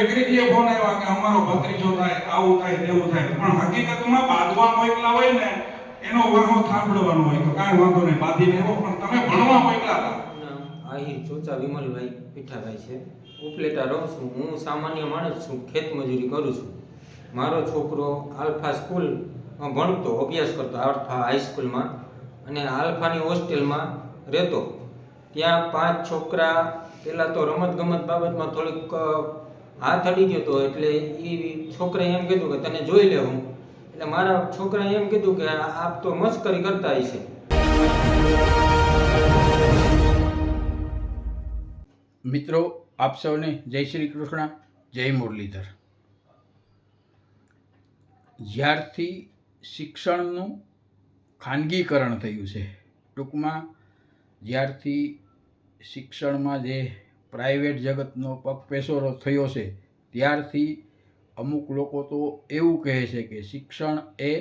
દીકરીથી phone આવ્યા કે અમારો ભત્રીજો થાય, આવું થાય, તેવું થાય, પણ હકીકતમાં બાંધવા મોકલા હોય ને એનો વાહો સાંભળવાનો હોય તો કાંઈ વાંધો નહીં, બાંધીને એવો, પણ તમે ભણવા મોકલા હતા. આહિર ચોચા વિમલભાઈ પીઠાભાઈ છે. ઉપલેટા રહું છું. હું સામાન્ય માણસ છું, ખેતમજૂરી કરું છું. મારો છોકરો આલ્ફા સ્કૂલમાં ભણતો, અભ્યાસ કરતો, આલ્ફા હાઈસ્કૂલમાં, અને આલ્ફાની હોસ્ટેલમાં રહેતો. ત્યાં 5 છોકરા, પહેલાં તો રમતગમત બાબતમાં થોડીક હાથ અડી ગયો હતો, એટલે એ છોકરાએ એમ કીધું કે તને જોઈ લે હું. એટલે મારા છોકરાએ એમ કીધું કે આપ તો મસ્કરી કરતા હશે. મિત્રો, આપ સૌને જય શ્રી કૃષ્ણ, જય મુરલીધર. જ્યારથી શિક્ષણનું ખાનગીકરણ થયું છે, ટૂંકમાં જ્યારથી શિક્ષણમાં જે પ્રાઇવેટ જગતનો પગપેસારો થયો છે, ત્યારથી અમુક લોકો તો એવું કહે છે કે શિક્ષણ એ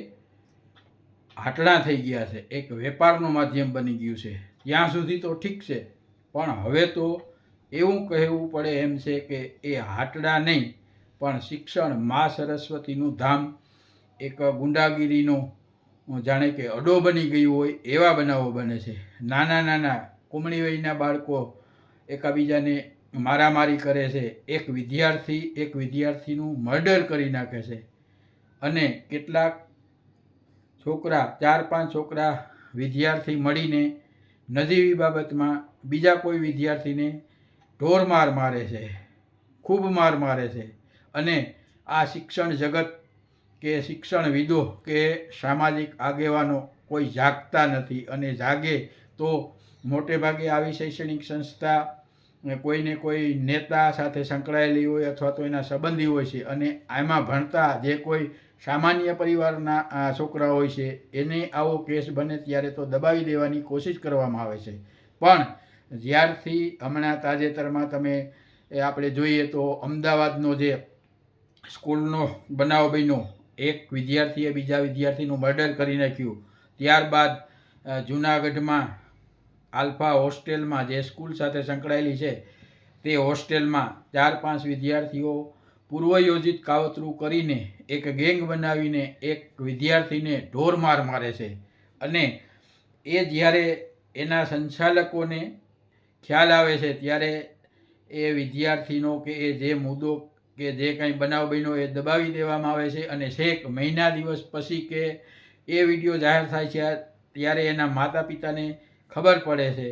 હાટડા થઈ ગયા છે, એક વેપારનું માધ્યમ બની ગયું છે. ત્યાં સુધી તો ઠીક છે, પણ હવે તો એવું કહેવું પડે એમ છે કે એ હાટડા નહીં, પણ શિક્ષણ મા સરસ્વતીનું ધામ, એક ગુંડાગીરીનો જાણે કે અડો બની ગયું હોય એવા બનાવો બને છે. નાના નાના કુમળી વયના બાળકો એકાબીજાને મારામારી કરે છે, એક વિદ્યાર્થીનું મર્ડર કરી નાખે છે, અને કેટલાક છોકરા, 4-5 છોકરા વિદ્યાર્થી મળીને નજીવી બાબતમાં બીજા કોઈ વિદ્યાર્થીને ઢોરમાર મારે છે, ખૂબ માર મારે છે. અને આ શિક્ષણ જગત કે શિક્ષણવિદો કે સામાજિક આગેવાનો કોઈ જાગતા નથી, અને જાગે તો મોટે ભાગે આવી શૈક્ષણિક સંસ્થા કોઈને કોઈ નેતા સાથે સંકળાયેલી હોય અથવા તો એના સંબંધી હોય છે, અને આમાં ભણતા જે કોઈ સામાન્ય પરિવારના છોકરા હોય છે એને આવો કેસ બને ત્યારે તો દબાવી દેવાની કોશિશ કરવામાં આવે છે. પણ જ્યારથી હમણાં તાજેતરમાં તમે આપણે જોઈએ તો અમદાવાદનો જે સ્કૂલનો બનાવ બન્યો, એક વિદ્યાર્થીએ બીજા વિદ્યાર્થીનું મર્ડર કરી નાખ્યું, ત્યારબાદ જૂનાગઢમાં આલ્ફા હોસ્ટેલમાં જે સ્કૂલ સાથે સંકળાયેલી છે તે હોસ્ટેલમાં 4-5 વિદ્યાર્થીઓ પૂર્વયોજિત કાવતરું કરીને એક ગેંગ બનાવીને એક વિદ્યાર્થીને ઢોરમાર મારે છે. અને એ જ્યારે એના સંચાલકોને ખ્યાલ આવે છે ત્યારે એ વિદ્યાર્થીનો કે એ જે મુદ્દો કે જે કંઈ બનાવ બન્યો એ દબાવી દેવામાં આવે છે. અને છેક મહિના દિવસ પછી કે એ વિડીયો જાહેર થાય છે ત્યારે એના માતા પિતાને ખબર પડે છે,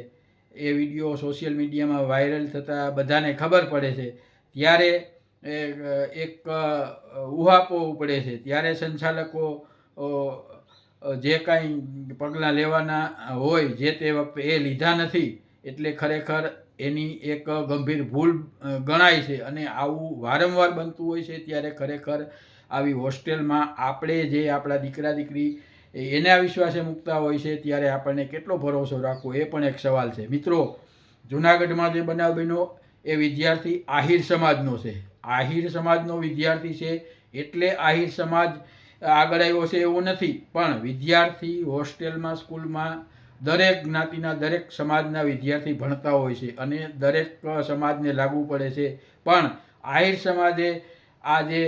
એ વિડીયો સોશિયલ મીડિયામાં વાયરલ થતાં બધાને ખબર પડે છે, ત્યારે એક ઉહાપો ઉપડે છે. ત્યારે સંચાલકો જે કાંઈ પગલાં લેવાના હોય જે તે વખતે એ લીધા નથી, એટલે ખરેખર એની એક ગંભીર ભૂલ ગણાય છે. અને આવું વારંવાર બનતું હોય છે ત્યારે ખરેખર આવી હોસ્ટેલમાં આપણે જે આપણા દીકરા દીકરી એના વિશ્વાસે મૂકતા હોય છે ત્યારે આપણને કેટલો ભરોસો રાખવો એ પણ એક સવાલ છે. મિત્રો, જૂનાગઢમાં જે બનાવ બન્યો એ વિદ્યાર્થી આહિર સમાજનો છે. આહિર સમાજનો વિદ્યાર્થી છે એટલે આહિર સમાજ આગળ આવ્યો છે એવું નથી, પણ વિદ્યાર્થી હોસ્ટેલમાં, સ્કૂલમાં દરેક જ્ઞાતિના, દરેક સમાજના વિદ્યાર્થી ભણતા હોય છે અને દરેક સમાજને લાગુ પડે છે. પણ આહિર સમાજે આ જે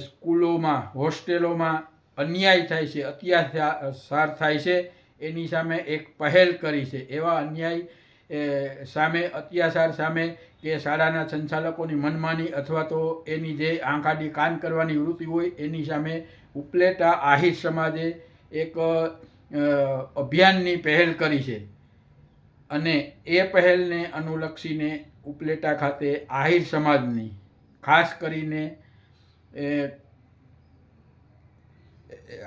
સ્કૂલોમાં, હોસ્ટેલોમાં અન્યાય થાય છે, અત્યાચાર થાય છે, એની સામે એક પહેલ કરી છે. એવા અન્યાય સામે, અત્યાચાર સામે કે શાળાના સંચાલકોની મનમાની અથવા તો એની જે આંખ આડી કાન કરવાની વૃત્તિ હોય એની સામે ઉપલેટા આહિર સમાજે એક અભિયાનની પહેલ કરી છે. અને એ પહેલને અનુલક્ષીને ઉપલેટા ખાતે આહિર સમાજની ખાસ કરીને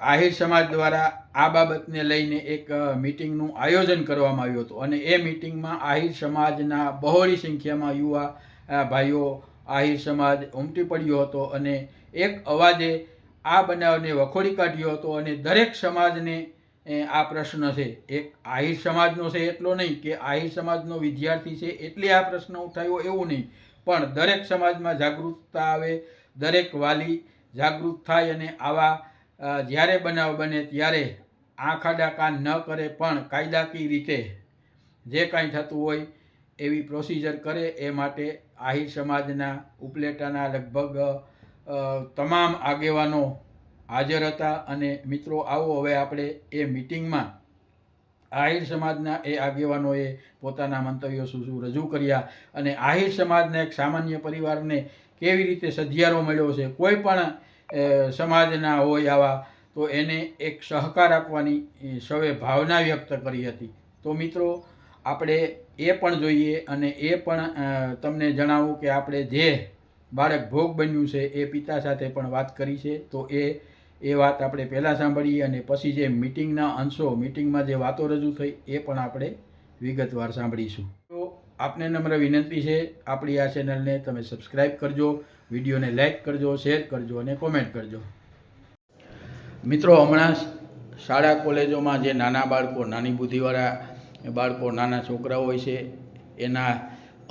આહિર સમાજ દ્વારા આ બાબતને લઈને એક મિટિંગનું આયોજન કરવામાં આવ્યું હતું. અને એ મિટિંગમાં આહિર સમાજના બહોળી સંખ્યામાં યુવા ભાઈઓ, આહિર સમાજ ઉમટી પડ્યો હતો અને એક અવાજે આ બનાવને વખોડી કાઢ્યો હતો. અને દરેક સમાજને આ પ્રશ્ન છે, એક આહિર સમાજનો છે એટલો નહીં કે આહિર સમાજનો વિદ્યાર્થી છે એટલે આ પ્રશ્ન ઉઠાવ્યો એવું નહીં, પણ દરેક સમાજમાં જાગૃતતા આવે, દરેક વાલી જાગૃત થાય અને આવા જ્યારે બનાવ બને ત્યારે આંખ આડા કાન ન કરે, પણ કાયદાકીય રીતે જે કાંઈ થતું હોય એવી પ્રોસિજર કરે એ માટે આહિર સમાજના ઉપલેટાના લગભગ તમામ આગેવાનો હાજર હતા. અને મિત્રો આવો હવે આપણે એ મિટિંગમાં આહિર સમાજના એ આગેવાનોએ પોતાના મંતવ્યો શું રજૂ કર્યા અને આહિર સમાજના એક સામાન્ય પરિવારને કેવી રીતે સધિયારો મળ્યો છે, કોઈ પણ સમાજના હોય આવા, તો એને એક સહકાર આપવાની સૌએ ભાવના વ્યક્ત કરી હતી. તો મિત્રો આપણે એ પણ જોઈએ અને એ પણ તમને જણાવું કે આપણે જે બાળક ભોગ બન્યું છે એ પિતા સાથે પણ વાત કરી છે. તો એ વાત આપણે પહેલાં સાંભળીએ અને પછી જે મિટિંગના અંશો, મિટિંગમાં જે વાતો રજૂ થઈ એ પણ આપણે વિગતવાર સાંભળીશું. તો આપને નમ્ર વિનંતી છે, આપણી આ ચેનલને તમે સબસ્ક્રાઈબ કરજો, વિડીયોને લાઈક કરજો, શેર કરજો અને કોમેન્ટ કરજો. મિત્રો હમણાં શાળા કોલેજોમાં જે નાના બાળકો, નાની બુદ્ધિવાળા બાળકો, નાના છોકરાઓ હોય છે, એના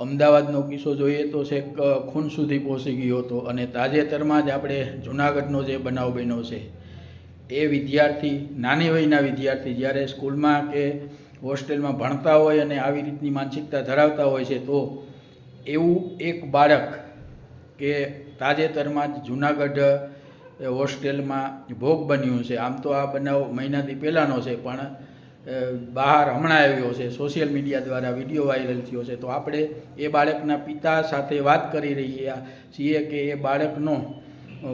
અમદાવાદનો કિસ્સો જોઈએ તો છેક ખૂન સુધી પહોંચી ગયો હતો. અને તાજેતરમાં જ આપણે જૂનાગઢનો જે બનાવ બન્યો છે, એ વિદ્યાર્થી, નાની વયના વિદ્યાર્થી જ્યારે સ્કૂલમાં કે હોસ્ટેલમાં ભણતા હોય અને આવી રીતની માનસિકતા ધરાવતા હોય છે, તો એવું એક બાળક કે તાજેતરમાં જ જૂનાગઢ હોસ્ટેલમાં ભોગ બન્યું છે. આમ તો આ બનાવ મહિનાથી પહેલાંનો છે, પણ બહાર હમણાં આવ્યો છે, સોશિયલ મીડિયા દ્વારા વિડીયો વાયરલ થયો છે. તો આપણે એ બાળકના પિતા સાથે વાત કરી રહ્યા છીએ કે એ બાળકનો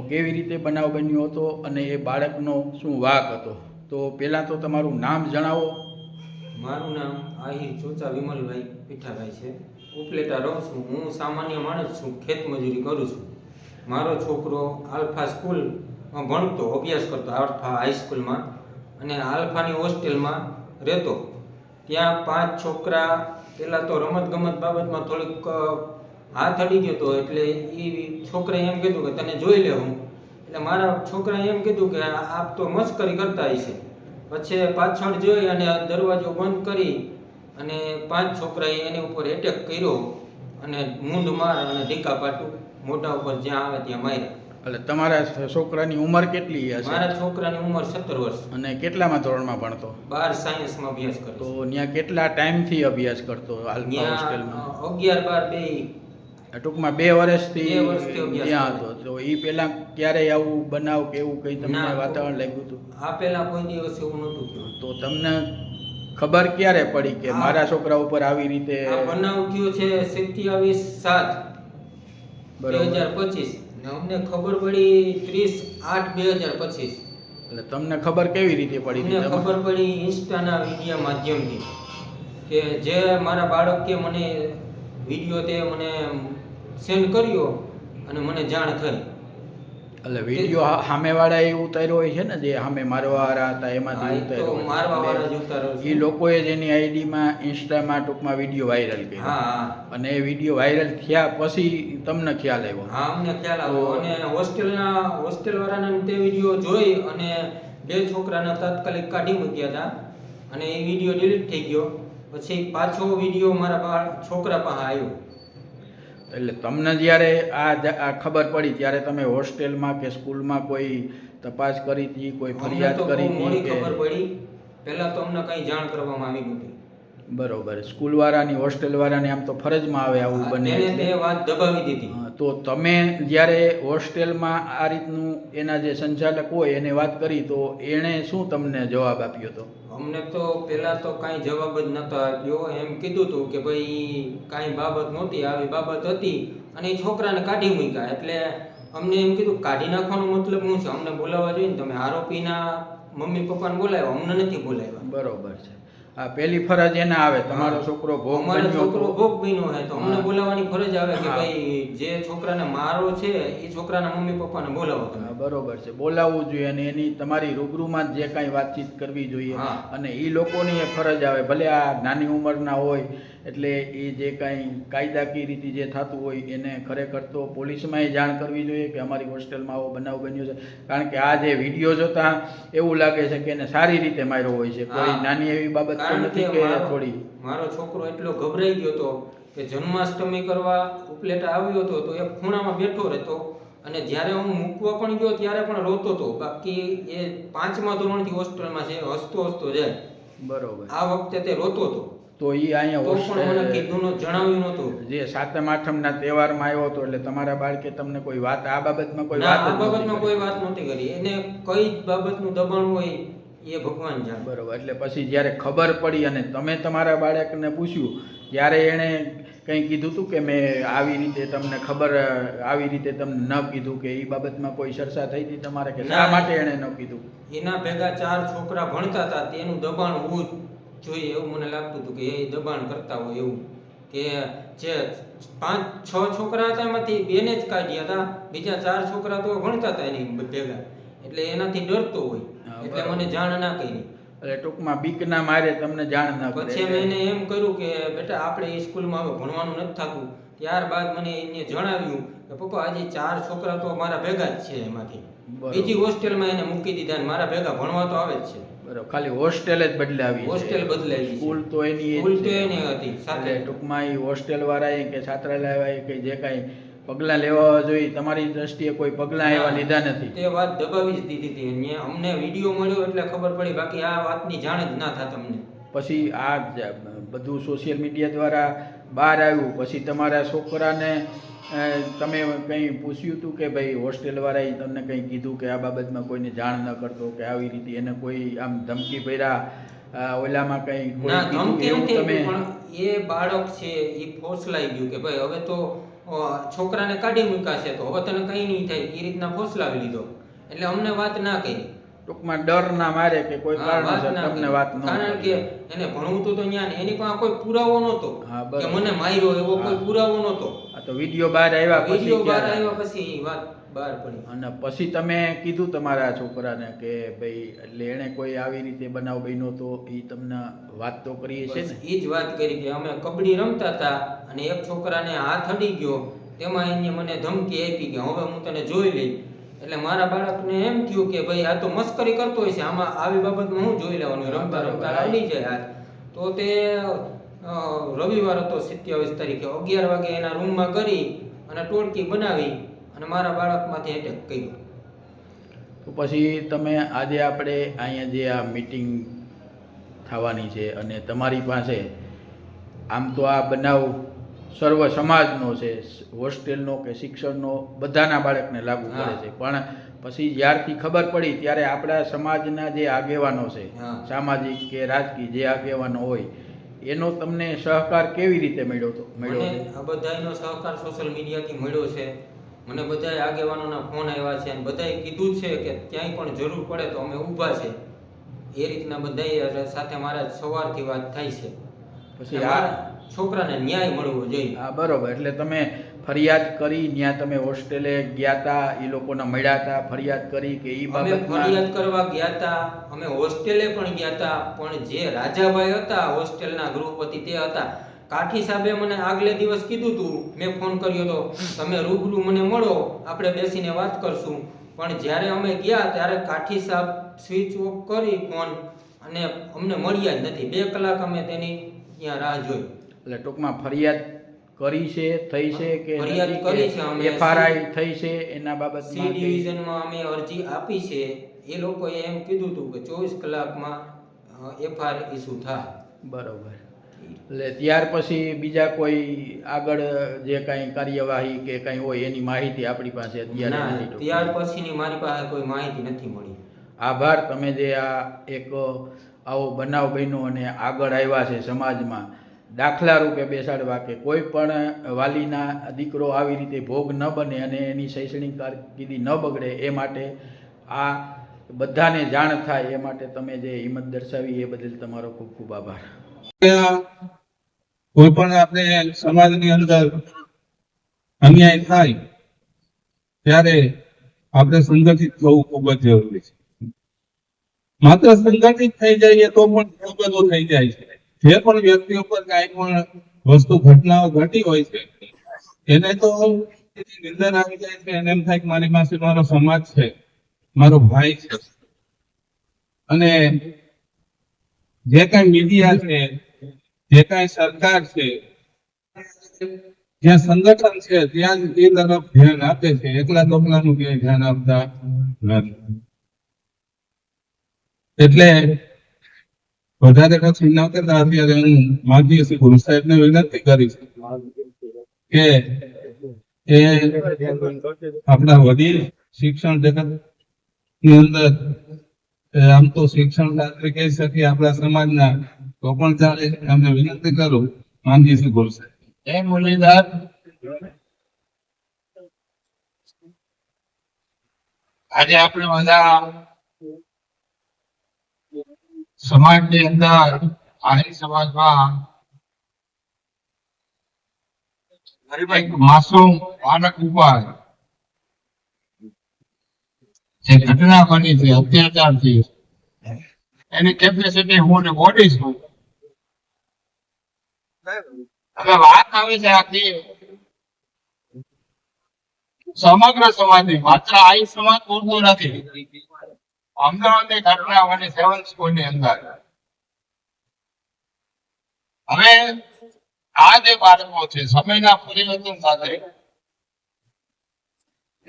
કેવી રીતે બનાવ બન્યો હતો અને એ બાળકનો શું વાંક હતો. તો પહેલાં તો તમારું નામ જણાવો. મારું નામ આહિર ચોચા વિમલભાઈ પીઠાભાઈ છે. ઉપલેટા રહું છું. હું સામાન્ય માણસ છું, ખેતમજૂરી કરું છું. મારો છોકરો આલ્ફા સ્કૂલમાં ભણતો, અભ્યાસ કરતો, આલ્ફા હાઈસ્કૂલમાં, અને આલ્ફાની હોસ્ટેલમાં રહેતો. ત્યાં 5 છોકરા, પહેલાં તો રમતગમત બાબતમાં થોડીક હાથ અડી ગયો હતો, એટલે એ છોકરાએ એમ કીધું કે તને જોઈ લે હું. એટલે મારા છોકરાએ એમ કીધું કે આપ તો મસ્કરી કરતા હશે. પછી પાછળ જોઈ અને દરવાજો બંધ કરી અને 5 છોકરાએ એની ઉપર એટેક કર્યો અને મૂંઢ માર અને ઢીકા પાટું મોઢા ઉપર જ્યાં આવે ત્યાં માર્યા. એટલે તમારા છોકરાની ઉંમર કેટલી હશે? મારા છોકરાની ઉંમર 17 વર્ષ. અને કેટલામાં ધોરણમાં ભણતો? 12 સાયન્સમાં અભ્યાસ કરે. તો ત્યાં કેટલા ટાઈમથી અભ્યાસ કરતો આલ્ફા હોસ્ટેલમાં? 11 12 બે ટૂંકમાં 2 વર્ષથી અભ્યાસ ત્યાં હતો. તો એ પહેલાં ક્યારેય આવું બનાવ કે એવું કંઈ તમને ના, વાતાવરણ લાગ્યું હતું? આ પહેલા કોઈ દિવસ એવું નહોતું થયું. તો તમને ખબર ક્યારે પડી કે મારા છોકરા ઉપર આવી રીતે આ બનાવ થયો છે 27/7/2025 ને અમને ખબર પડી 30/8/2025. એટલે તમને ખબર કેવી રીતે પડી? અમને ખબર પડી ઇન્સ્ટાના વિડીયો માધ્યમથી કે જે મારા બાળકે મને વિડીયો તે મને સેન્ડ કર્યો અને મને જાણ થઈ. એટલે વિડીયો સામેવાળા એ ઉતાર્યો હોય છે ને, જે સામે મારવાવાળા હતા એમાંથી મારવાવાળા જ ઉતાર્યો છે. એ લોકોએ જ એની આઈડીમાં, ઇન્સ્ટામાં ટૂંકમાં વિડીયો વાયરલ કર્યો. હા. અને એ વિડીયો વાયરલ થયા પછી તમને ખ્યાલ આવ્યો? હા, અમને ખ્યાલ આવ્યો. અને હોસ્ટેલવાળાને તે વિડીયો જોઈ અને 2 છોકરાને તાત્કાલિક કાઢી મૂક્યા હતા અને એ વિડીયો ડિલીટ થઈ ગયો. પછી પાછો વિડીયો મારા છોકરા પાસે આવ્યો. એટલે તમને જ્યારે આ ખબર પડી ત્યારે તમે હોસ્ટેલમાં કે સ્કૂલમાં કોઈ તપાસ કરી હતી, કોઈ ફરિયાદ કરી હતી કે? ખબર પડી. પહેલા તો અમને કઈ જાણ કરવામાં આવી નહોતી. બરોબર. સ્કૂલવાળાની, હોસ્ટેલવાળાની આમ તો ફરજમાં આવે આવું બને તે વાત દબાવી દીધી. તો તમે જ્યારે હોસ્ટેલમાં આ રીતનું એના જે સંચાલક હોય એને વાત કરી તો એણે શું તમને જવાબ આપ્યો હતો? અમને તો પહેલા તો કાંઈ જવાબ જ નહોતો આપ્યો. એમ કીધું હતું કે ભાઈ કાંઈ બાબત નહોતી, આવી બાબત હતી અને એ છોકરાને કાઢી મૂક્યા. એટલે અમને એમ કીધું કાઢી નાખવાનો મતલબ શું છે? અમને બોલાવવા જોઈએ ને, તમે આરોપીના મમ્મી પપ્પાને બોલાવ્યા, અમને નથી બોલાવ્યા. બરોબર છે. આ પહેલી ફરજ એને આવે. તમારો છોકરો ભોગ બન્યો, છોકરો ભોગ બન્યો છે તો અમને બોલાવવાની ફરજ આવે કે ભાઈ જે છોકરાને મારો છે એ છોકરાના મમ્મી પપ્પાને બોલાવો તમે. બરોબર છે, બોલાવવું જોઈએ અને એની તમારી રૂબરૂમાં જ જે કાંઈ વાતચીત કરવી જોઈએ. અને એ લોકોની એ ફરજ આવે, ભલે આ નાની ઉંમરના હોય, એટલે એ જે કાંઈ કાયદાકીય રીતે જે થતું હોય એને ખરેખર તો પોલીસમાં જાણ કરવી જોઈએ કે અમારી હોસ્ટેલમાં આવો બનાવ બન્યો છે. કારણ કે આ જે વિડીયો જોતા એવું લાગે છે કે એને સારી રીતે માર્યો હોય છે, કોઈ નાની એવી બાબત તો નથી કે થોડી. મારો છોકરો એટલો ગભરાઈ ગયો હતો કે જન્માષ્ટમી કરવા ઉપલેટા આવ્યો હતો તો એક ખૂણામાં બેઠો રહેતો અને જ્યારે હું મૂકવા પણ ગયો ત્યારે પણ રોતો હતો. બાકી એ 5મા ધોરણથી હોસ્ટેલમાં છે, હસતો જાય. બરોબર. આ વખતે તે રોતો હતો. તો એ અહીંયા તો પણ મને હોસ્ટેલ કીધું નો જણાવ્યું નહોતું. જે સાતમ આઠમના તહેવારમાં આવ્યો હતો એટલે તમારા બાળકે તમને કોઈ વાત આ બાબતમાં કોઈ ના, વાત આ જ નહોતી બાબતમાં કરી? કોઈ વાત નહોતી કરી. એને કઈ બાબતનું દબાણ હોય એ ભગવાન જાણે. બરોબર. એટલે પછી જ્યારે ખબર પડી અને તમે તમારા બાળકને પૂછ્યું ત્યારે એણે કંઈ કીધું હતું કે મેં આવી રીતે તમને ખબર આવી રીતે તમને ન કીધું કે એ બાબતમાં કોઈ ચર્ચા થઈ હતી તમારે કે શા ના. માટે એણે ન કીધું? એના ભેગા 4 છોકરા ભણતા હતા, તેનું દબાણ હોવું જોઈએ એવું મને લાગતું હતું કે એ દબાણ કરતા હોય એવું. કે જે 5-6 છોકરા હતા એમાંથી 2 ને જ કાઢ્યા હતા, બીજા 4 છોકરા તો ભણતા હતા એની ભેગા, એટલે એનાથી ડરતો હોય, એટલે બરાબર. મને જાણ ના કરી. એટલે ટૂંકમાં બીકના મારે તમને જાણ ન કરે. પછી મેં એને એમ કર્યું કે બેટા આપણે એ સ્કૂલમાં હવે ભણવાનું નથી થતું. ત્યારબાદ મને એને જણાવ્યું કે પપ્પા આજે 4 છોકરા તો મારા ભેગા જ છે, એમાંથી બરોબર. બીજી હોસ્ટેલમાં એને મૂકી દીધા અને મારા ભેગા ભણવા તો આવે જ છે. બરોબર. ખાલી હોસ્ટેલ જ બદલાવી છે. હોસ્ટેલ બદલાવી છે. સ્કૂલ તો એની એ જ સ્કૂલ તો છે. એની હતી સાથે. એટલે ટૂંકમાં એ હોસ્ટેલ વાળાએ કે છાત્રાલયવાળાએ કે જે કાંઈ પગલાં લેવા જોઈએ તમારી દ્રષ્ટિએ કોઈ પગલાં એવા લીધા નથી? તે વાત દબાવી જ દીધી હતી. અને અમને વિડીયો મળ્યો એટલે ખબર પડી, બાકી આ વાતની જાણ જ ના થાત અમને. પછી આ બધું સોશિયલ મીડિયા દ્વારા બહાર આવ્યું પછી તમારા છોકરાને તમે કંઈ પૂછ્યું હતું કે ભાઈ હોસ્ટેલવાળાએ તમને કંઈ કીધું કે આ બાબતમાં કોઈને જાણ ન કરતો કે આવી રીતે એને કોઈ આમ ધમકી ભર્યા ઓલામાં કંઈ કોઈ ના, કીધું ધમકી એવું નથી, તમે? પણ એ બાળક છે એ ફોસલાઈ ગયું કે ભાઈ હવે તો છોકરાને કાઢી મૂક્યા છે તો હવે તને કંઈ નહીં થાય, એ રીતના ફોસલાવી લીધો. એટલે અમને વાત ના કરી. ટૂંકમાં ડર ના મારે કે કોઈ હા, વાત કારણસર ના તમને કરી. વાત ન કારણ કે કરી. એને ભણવું તો ન્યા એની પાસે કોઈ પુરાવો નહોતો હા, કે બરાબર. મને માર્યો એવો કોઈ હા. પુરાવો નહોતો. આ તો વિડીયો બહાર આવ્યા પછી વિડીયો બહાર ક્યારે? આવ્યા પછી ઈ વાત બહાર પડી. અને પછી તમે કીધું તમારા છોકરાને કે ભાઈ એટલે એણે કોઈ આવી રીતે બનાવ બન્યો તો એ તમને વાત તો કરી છે ને? એ જ વાત કરી કે અમે કબડ્ડી રમતા હતા અને એક છોકરાને હાથ અડી ગયો, તેમાં એને મને ધમકી આપી કે હવે હું તને જોઈ લઈ. એટલે મારા બાળકને એમ થયું કે ભાઈ આ તો મસ્કરી કરતો હોય છે, આમાં આવી બાબતમાં હું જોઈ લેવાનું, રમતા રમતા અડી જાય હાથ. તો તે રવિવાર હતો 27 તારીખે 11 વાગે એના રૂમમાં કરી અને ટોળકી બનાવી અને મારા બાળકમાંથી એટેક કર્યો. તો પછી તમે આજે આપણે અહીંયા જે આ મીટિંગ થવાની છે અને તમારી પાસે આમ તો આ બનાવ સર્વ સમાજનો છે, હોસ્ટેલનો કે શિક્ષણનો બધાના બાળકને લાગુ પડે છે, પણ પછી જ્યારથી ખબર પડી ત્યારે આપણા સમાજના જે આગેવાનો છે, હા. સામાજિક કે રાજકીય જે આગેવાનો હોય એનો તમને સહકાર કેવી રીતે મળ્યો હતો? મને આ બધાયનો સહકાર સોશિયલ મીડિયાથી મળ્યો છે. મને બધાય આગેવાનોના ફોન આવ્યા છે અને બધાએ કીધું છે કે ક્યાંય પણ જરૂર પડે તો અમે ઊભા છે. એ રીતના બધાય સાથે મારા સવારથી વાત થાય છે. પછી અને મારા છોકરાને ન્યાય મળવો જોઈએ. હા, બરોબર. એટલે તમે ફરિયાદ કરી, ત્યાં તમે હોસ્ટેલે ગયા હતા, એ લોકોને મળ્યા હતા, ફરિયાદ કરી કે એ અમે બાબતમાં? ફરિયાદ કરવા ગયા હતા, અમે હોસ્ટેલે પણ ગયા હતા, પણ જે રાજાભાઈ હતા હોસ્ટેલના ગૃહપતિ તે હતા. કાઠી સાહેબે મને આગલે દિવસ કીધું હતું, મેં ફોન કર્યો હતો, તમે રૂબરૂ મને મળો, આપણે બેસીને વાત કરશું. પણ જ્યારે અમે ગયા ત્યારે કાઠી સાહેબ સ્વિચ ઓફ કરી ફોન અને અમને મળ્યા જ નથી. 2 કલાક અમે તેની ત્યાં રાહ જોઈ. એટલે ટૂંકમાં ફરિયાદ કરી છે, થઈ છે કે ફરિયાદ નથી? કરી છે અમે. FRI થઈ છે એના સી બાબતમાં કંઈ? ડિવિઝનમાં અમે અરજી આપી છે. એ લોકોએ એમ કીધું હતું કે 24 કલાકમાં FR ઇસ્યુ થાય. બરોબર. એટલે ત્યાર પછી બીજા કોઈ આગળ જે કાંઈ કાર્યવાહી કે કાંઈ હોય એની માહિતી આપણી પાસે અત્યારે ના, નથી ટૂંકમાં. ત્યાર પછીની મારી પાસે કોઈ માહિતી નથી મળી. આભાર, તમે જે આ એક આવો બનાવ બન્યો અને આગળ આવ્યા છે સમાજમાં દાખલા રૂપે બેસાડવા કે કોઈ પણ વાલીના દીકરો આવી રીતે ભોગ ન બને અને એની શૈક્ષણિક કારકિર્દી ન બગડે એ માટે આ બધાને જાણ થાય એ માટે તમે જે હિંમત દર્શાવી એ બદલ તમારો ખૂબ ખૂબ આભાર. કોઈ પણ આપણે સમાજની અંદર અન્યાય થાય ત્યારે આપણે સંગઠિત થવું ખૂબ જ જરૂરી છે. માત્ર સંગઠિત થઈ જઈએ તો પણ ઘણું બધું થઈ જાય છે. જે પણ વ્યક્તિ ઉપર કાંઈ પણ વસ્તુ ઘટનાઓ ઘટી હોય છે એને તો નિંદર આવી જાય છે, એને એમ થાય કે મારી પાસે મારો સમાજ છે, મારો ભાઈ છે. અને જે કાંઈ મીડિયા છે, જે કાંઈ સરકાર છે, જ્યાં સંગઠન છે ત્યાં જ એ તરફ ધ્યાન આપે છે, એકલા દોકલાનું ક્યાંય ધ્યાન આપતા નથી. એટલે વધારે કશું ન કરતા અત્યારે હું માનનીય શ્રી ગુરુ સાહેબને વિનંતી કરીશ કે એ આપણા વડીલ શિક્ષણ જગત ની અંદર આમ તો શિક્ષણ શાસ્ત્રી કહી શકીએ આપણા સમાજના, તો પણ ચાલે. અમને વિનંતી કરું માનનીય શ્રી ગુરુ સાહેબ. જય મુરલીધર. આજે આપણે બધા સમાજની અંદર આહિર સમાજમાં એક માસૂમ બાળક ઉપર જે ઘટના બની છે અત્યાચારથી, એની કેપેસિટી હું ને બોડી છું. હવે વાત આવે છે આખી સમગ્ર સમાજની, માત્ર આહિર સમાજ પૂરતું નથી. અમદાવાદની ઘટના બની 7 સ્કૂલની અંદર. હવે આ જે બાળકો છે સમયના પરિવર્તન સાથે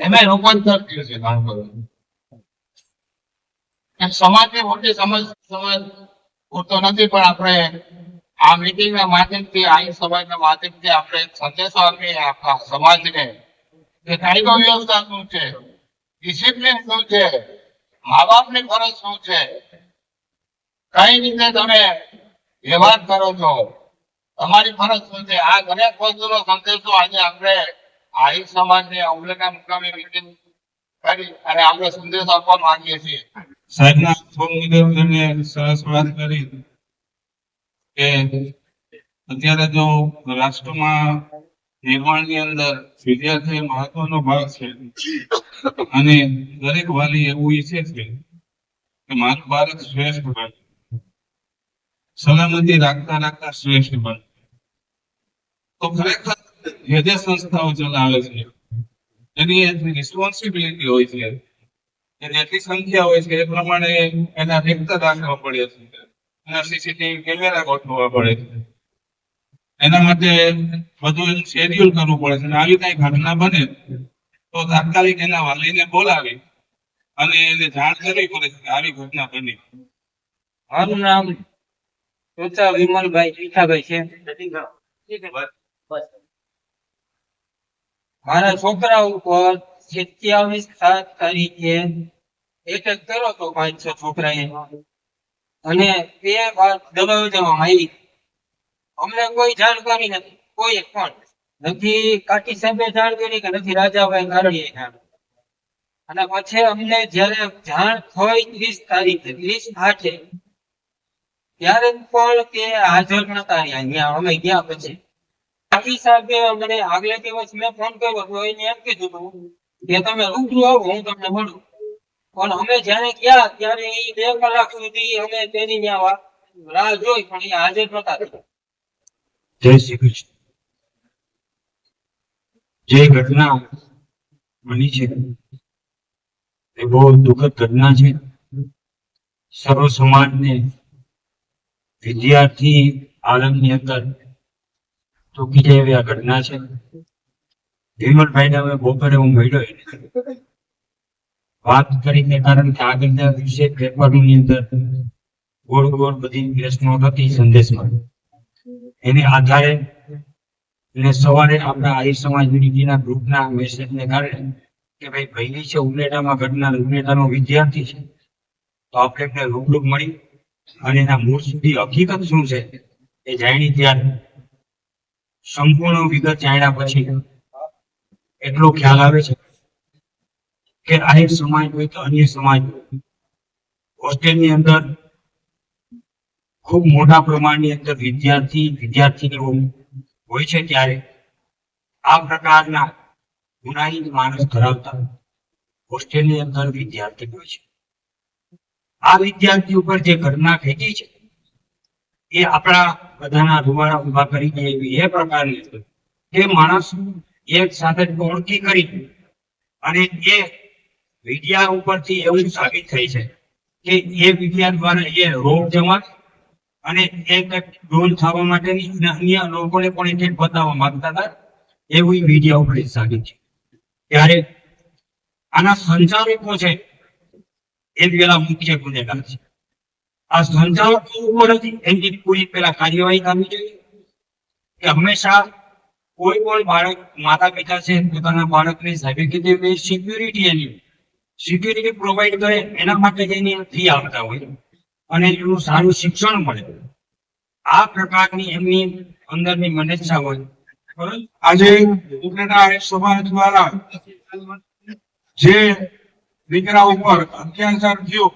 એને રૂપાંતર થયું છે બાળકોનું. સમાજની મોટી સમાજ પૂરતો નથી, પણ આપણે આ મીટિંગના માધ્યમથી આહિર સમાજના માધ્યમથી આપણે સંદેશો આપીએ આખા સમાજને કે કાયદો વ્યવસ્થા શું છે, ડિસિપ્લિન શું છે, મા બાપની ફરજ શું છે, કઈ રીતે તમે વ્યવહાર કરો છો, તમારી ફરજ શું છે. આ દરેક વસ્તુનો સંદેશો આજે આપણે આહિર સમાજની અમલના મુકામે મીટિંગ કરી અને આપણે સંદેશો આપવા માંગીએ છીએ. સાહેબના મુજબ સરસ વાત કરી કે અત્યારે જો રાષ્ટ્રમાં નિર્માણની અંદર વિદ્યાર્થી મહત્વનો ભાગ છે અને દરેક વાલી એવું ઈચ્છે છે કે મારું બાળક શ્રેષ્ઠ બને, સલામતી રાખતા રાખતા શ્રેષ્ઠ બને. તો ખરેખર જે સંસ્થાઓ ચલાવે છે એની રિસ્પોન્સિબિલિટી હોય છે, જેટલી સંખ્યા હોય છે એ પ્રમાણે એના રેકતા રાખવા પડે છે, એના સીસીટીવી કેમેરા ગોઠવવા પડે છે, એના માટે બધું એનું શેડ્યુલ કરવું પડે છે. અને આવી કઈ ઘટના બને તો તાત્કાલિક એના વાલીને બોલાવી અને એને જાણ કરવી પડે છે કે આવી ઘટના બની. મારું નામ ચોચા વિમલભાઈ પીઠાભાઈ છે. મારા છોકરા ઉપર 27/7 તારીખે એટેક કર્યો હતો 5-6 છોકરાએ, અને 2 વાર દબાવી દેવામાં આવી. અમને કોઈ જાણકારી નથી, કોઈ પણ નથી. કાકી સાહેબે જાણ કરી કે નથી રાજાભાઈ કારડીએ જાણ. અને પછી અમને જયારે જાણ થઈ 30 તારીખે 30/8 ત્યારે પણ તે હાજર નતા રહ્યા. ત્યાં અમે ગયા પછી કાકી સાહેબે મને આગલે દિવસ મેં ફોન કર્યો તો એને એમ કીધું કે તમે રૂબરૂ આવો, હું તમને મળું. પણ અમે જયારે ગયા ત્યારે એ 2 કલાક સુધી અમે તેની ત્યાં રાહ જોઈ, પણ એ હાજર નતા થયા. જય શ્રી કૃષ્ણ. જે ઘટના બની છે એ બહુ દુઃખદ ઘટના છે. સર્વ સમાજને વિદ્યાર્થી આલમની અંદર ચૂકી જાય એવી આ ઘટના છે. વિમલભાઈને હવે બપોરે હું મળ્યો એને વાત કરીને, કારણ કે આગળના દિવસે પેપરની અંદર ગોળ ગોળ બધી પ્રશ્નો હતી સંદેશમાં, એને આધારે અને સવારે આપણા આહિર સમાજ યુનિટીના ગ્રુપના મેસેજને કારણે કે ભાઈ પહેલી છે ઉપલેટામાં ઘટના, ઉપલેટાનો વિદ્યાર્થી છે, તો આપણે એમને રૂબરૂ મળી અને એના મૂળ સુધી હકીકત શું છે એ જાણી. ત્યારે સંપૂર્ણ વિગત જાણ્યા પછી એટલો ખ્યાલ આવે છે કે આહિર સમાજ હોય કે અન્ય સમાજ હોસ્ટેલની અંદર ખૂબ મોટા પ્રમાણની અંદર વિદ્યાર્થીનીઓ હોય છે. ત્યારે આ પ્રકારના ગુનાહિત માણસ ધરાવતા હોસ્ટેલની અંદર વિદ્યાર્થી હોય છે. આ વિદ્યાર્થી ઉપર જે ઘટના ઘટી છે એ આપણા બધાના રૂવાડા ઉભા કરી દે એવી એ પ્રકારની કે માણસ એક સાથે ઓળખી કરી અને એ વિદ્યા ઉપરથી એવું સાબિત થઈ છે કે એ વિદ્યા દ્વારા એ રોગ જમા અને એક ડોલ થવા માટેની અન્ય લોકોને પણ એક બતાવવા માંગતા હતા એવું વિદ્યા ઉપર સાબિત છે. ત્યારે આના સંચાલકો છે એ પેલા મુખ્ય ગુનેગાર છે. આ સંચાલકો ઉપર જ એની પૂરી પેલા કાર્યવાહી કરવી જોઈએ કે હંમેશા કોઈ પણ બાળક માતા પિતા છે પોતાના બાળકની સાયબર સિક્યુરિટી પ્રોવાઈડ કરે એના માટે જેની ફી આપતા હોય અને એનું સારું શિક્ષણ મળે આ પ્રકારની એમની અંદરની મનસ્સા હોય. આજે ઉપલેટા સમાજ દ્વારા જે દીકરા ઉપર અત્યાચાર થયો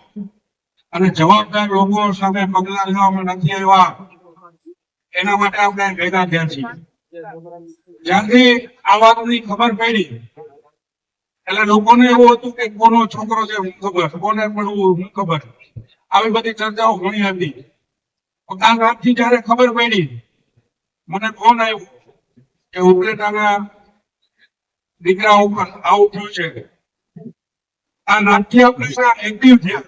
અને જવાબદાર લોકો સામે પગલા લેવામાં નથી આવ્યા એના માટે આપણે ભેગા થયા છીએ. જ્યાંથી આ વાતની ખબર પડી એટલે લોકોને એવું હતું કે કોનો છોકરો છે હું ખબર, કોને મળવું હું ખબર, આવી બધી ચર્ચાઓ ઘણી હતી. કાલ રાતથી જયારે ખબર પડી મને ફોન આવ્યો કે ઉપલેટાના દીકરા ઉપર આવું થયું છે. આ રાતથી આપણે એક્ટિવ થયા.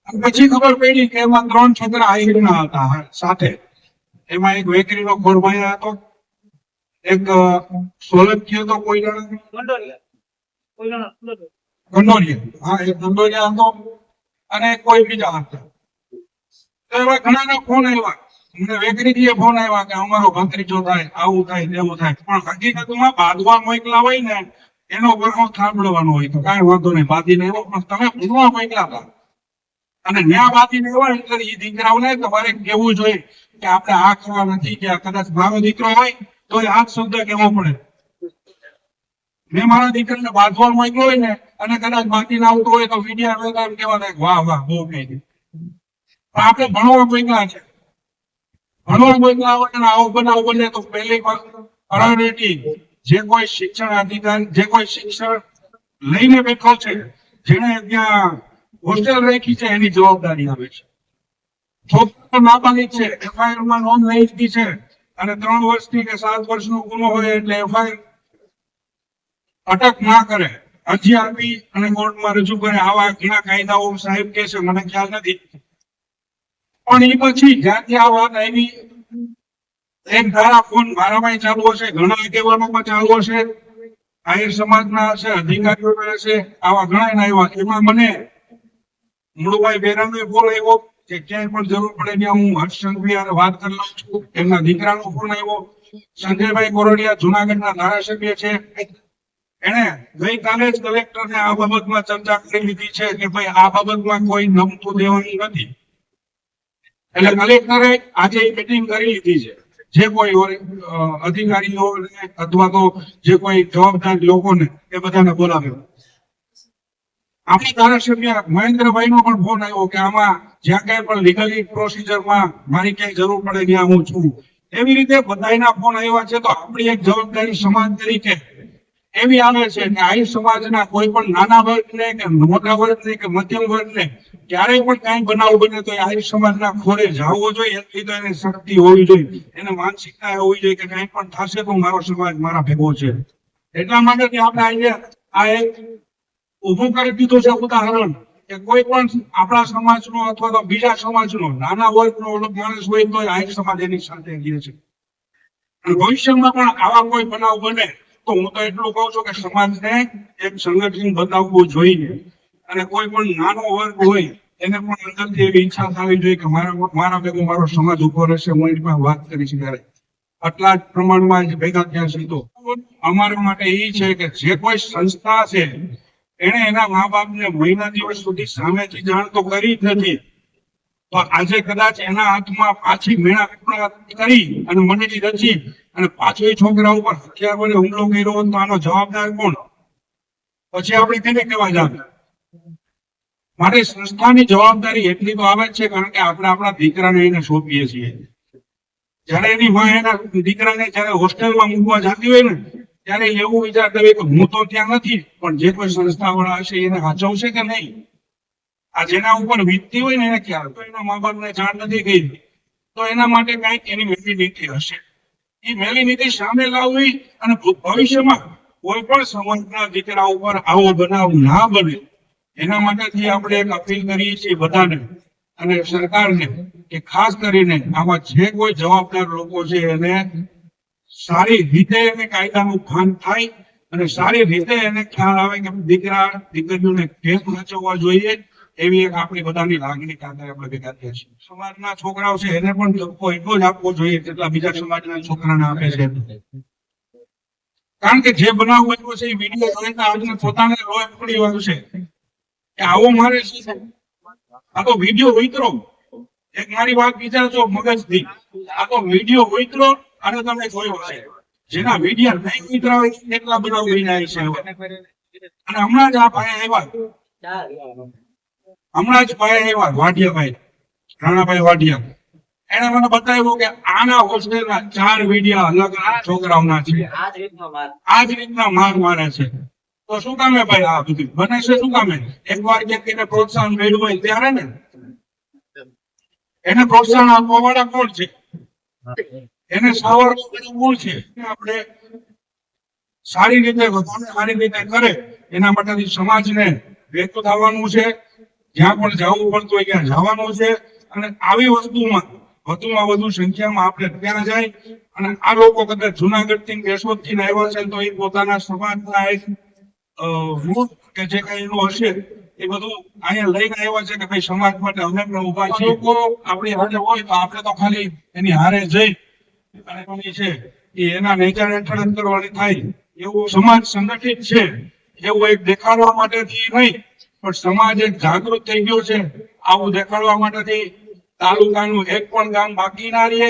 પછી ખબર પડી કે એમાં 3 છોકરા આહિરના હતા સાથે. એમાં એક વેકરીનો ખોરભાઈ હતો, એક સોલંકી હતો, ગંડોરિયા, હા એક ગંડોરિયા હતો અને કોઈ બીજા હતા. તો એવા ઘણાના ફોન આવ્યા. મને વેકરીથી ફોન આવ્યા કે અમારો ભત્રીજો થાય, આવું થાય, તેવું થાય. પણ હકીકતમાં બાંધવા મોકલા હોય ને એનો વરહો સાંભળવાનો હોય તો કાંઈ વાંધો નહીં, બાંધીને એવો. પણ તમે ભૂલવા મોકલા હતા અને ન્યા બાંધીને એવા એટલે એ દીકરાઓને તમારે કેવું જોઈએ કે આપણે આ કરવા નથી કે કદાચ મારો દીકરો હોય તો આ શબ્દ કેવો પડે. મેં મારા દીકરાને બાંધવા મોકલો હોય ને અને કદાચ બાંધીને આવતો હોય તો મીડિયા કેવા થાય વાહ વાહ બહુ કહી દે. પણ આપણે ભણવા મોકલા છે, ભણવા મોકલા હોય અને આવો બનાવ બને તો પહેલી પ્રાયોરિટી જે કોઈ શિક્ષણ અધિકારી, જે કોઈ શિક્ષણ લઈને બેઠો છે, જેને ત્યાં હોસ્ટેલ રાખી છે એની જવાબદારી આવે છે. છોકરો નાબાલિગ છે, એફઆઈઆર માં નોંધ લઈ લીધી છે અને 3 વર્ષથી કે 7 વર્ષનો ગુનો હોય એટલે એફઆઈઆર અટક ના કરે, અરજી આપી અને કોર્ટમાં રજૂ કરે. આવા ઘણા કાયદાઓ સાહેબ કે છે, મને ખ્યાલ નથી. પણ એ પછી જ્યાંથી આ વાત આવી એક ધારા ફોન મારામાં ચાલુ હશે, ઘણા આગેવાનોમાં ચાલુ હશે, આહિર સમાજના હશે, અધિકારીઓ હશે, આવા ઘણા આવ્યા. એમાં મને મુળુભાઈ બેરાનો ફોન આવ્યો કે ક્યાંય પણ જરૂર પડે ત્યાં હું હર્ષ સંઘવી વાત કરી લઉં છું. એમના દીકરાનો ફોન આવ્યો. સંજયભાઈ કોરડિયા જુનાગઢના ધારાસભ્ય છે, એને ગઈકાલે જ કલેક્ટરને આ બાબતમાં ચર્ચા કરી લીધી છે કે ભાઈ આ બાબતમાં કોઈ નમતું દેવાનું નથી. એટલે કલેક્ટરે આજે મીટિંગ કરી લીધી છે. જે કોઈ અધિકારીઓ અથવા તો જે કોઈ જવાબદાર લોકોને એ બધાને બોલાવ્યો. આપણા ધારાસભ્ય મહેન્દ્રભાઈ નો પણ ફોન આવ્યો કે આમાં જ્યાં ક્યાંય પણ લીગલી પ્રોસિજરમાં મારી ક્યાંય જરૂર પડે ત્યાં હું છું. એવી રીતે બધાના ફોન આવ્યા છે. તો આપણી એક જવાબદારી સમાજ તરીકે એવી આવે છે કે આહિર સમાજના કોઈ પણ નાના વર્ગને કે મોટા વર્ગને કે મધ્યમ વર્ગને ક્યારેય પણ કાંઈ બનાવ બને તો આહિર સમાજના ખોળે જવો જોઈએ. એટલી તો એને શક્તિ હોવી જોઈએ, એને માનસિકતા હોવી જોઈએ કે કાંઈ પણ થશે તો મારો સમાજ મારા ભેગો છે. એટલા માટે આપણે આ એક ઉભું કરી દીધું છે ઉદાહરણ કે કોઈ પણ આપણા સમાજનો અથવા તો બીજા સમાજનો નાના વર્ગનો માણસ હોય તો આહિર સમાજ એની સાથે રહે છે. ભવિષ્યમાં પણ આવા કોઈ બનાવ બને તો હું તો એટલું કહું છું કે સમાજને એક સંગઠન બતાવવું જોઈએ અને કોઈ પણ નાનો વર્ગ હોય એને પણ અંદરથી એવી ઈચ્છા થવી જોઈએ કે મારા ભેગો મારો સમાજ ઉભો રહેશે, હું એની પાસે વાત કરીશ. ત્યારે આટલા જ પ્રમાણમાં ભેગા થયા છે. તો અમારા માટે એ છે કે જે કોઈ સંસ્થા છે એને એના મા બાપને મહિના દિવસ સુધી સામેથી જાણ તો કરી જ નથી. તો આજે કદાચ એના હાથમાં પાછી મેળા કરી અને મંડળી રચી અને પાછો એ છોકરા ઉપર હથિયાર વડે હુમલો કર્યો તો આનો જવાબદાર કોણ? પછી આપણે તેને કહેવા જાવ. માટે સંસ્થાની જવાબદારી એટલી તો આવે છે કારણ કે આપણે આપણા દીકરાને એને સોંપીએ છીએ. જયારે એની માં એના દીકરાને જયારે હોસ્ટેલમાં મૂકવા જતી હોય ને ત્યારે એવું વિચારતા હોય કે હું તો ત્યાં નથી પણ જે કોઈ સંસ્થા વાળા હશે એને સાચવશે કે નહીં. આ જેના ઉપર વીતતી હોય ને એને ખ્યાલ તો એના મા બાપને જાણ નથી કરી તો એના માટે કઈક એની મેલી નીતિ હશે. એ મેલી નીતિ સામે લાવવી અને ભવિષ્યમાં કોઈ પણ સમાજના દીકરા ઉપર આવો બનાવ ના બને એના માટેથી આપણે એક અપીલ કરીએ છીએ બધાને અને સરકારને કે ખાસ કરીને આમાં જે કોઈ જવાબદાર લોકો છે એને સારી રીતે એને કાયદાનું ભાન થાય અને સારી રીતે એને ખ્યાલ આવે કે દીકરા દીકરીઓને કેમ સાચવવા જોઈએ એવી એક આપણી બધાની લાગણી કાંઈ આપણે ભેગા થયા છીએ. સમાજના છોકરાઓ છે એને પણ ધક્કો એટલો જ આપવો જોઈએ જેટલા બીજા સમાજના છોકરાને આપે છે. કારણ કે જે બનાવ બન્યો છે એ વિડીયો જોઈને આજને પોતાને લોહી પડી વાળું છે કે આવો મારે શું છે. આ તો વિડીયો ઉતરો, એક મારી વાત વિચારજો મગજથી, આ તો વિડીયો ઉતરો અને તમે જોયો હશે. જેના વિડીયો નહીં ઉતરા હોય એટલા બનાવ બન્યા છે હવે. અને હમણાં જ આ ભાઈ આવ્યા વાઢિયાભાઈ, રાણાભાઈ વાઢિયા, એને મને બતાવ્યું કે આના હોસ્ટેલના 4 વિડીયો અલગ અલગ છોકરાઓના છે, આ જ રીતના માર મારે છે. તો શું કામે ભાઈ આ બધું બને છે? શું કામે? એકવાર ક્યાંક એને પ્રોત્સાહન મળ્યું હોય ત્યારે ને, એને પ્રોત્સાહન આપવા વાળા કોણ છે? એને સાવરવાનું કોણ છે? આપણે સારી રીતે વધારે સારી રીતે કરે એના માટે સમાજને વ્યક્ત થવાનું છે. જ્યાં પણ જવું પડતું હોય ત્યાં જવાનું છે. અને આવી વસ્તુમાં વધુમાં વધુ સંખ્યામાં આપણે ત્યાં જાય. અને આ લોકો કદાચ જુનાગઢ થી કેશોદ થી આવ્યા છે તો એ પોતાના સમાજના એક કે જે કઈ એનું હશે એ બધું અહીંયા લઈને આવ્યા છે કે ભાઈ સમાજ માટે અમે પણ ઉભા છીએ. લોકો આપણી હારે હોય તો આપણે તો ખાલી એની હારે જઈ અને કોની છે એ એના નેચર હેઠળ જ કરવાની થાય. એવું સમાજ સંગઠિત છે એવું એક દેખાડવા માટેથી નહીં, પણ સમાજ એક જાગૃત થઈ ગયો છે આવું દેખાડવા માટેથી. તાલુકાનું એક પણ ગામ બાકી ના રહે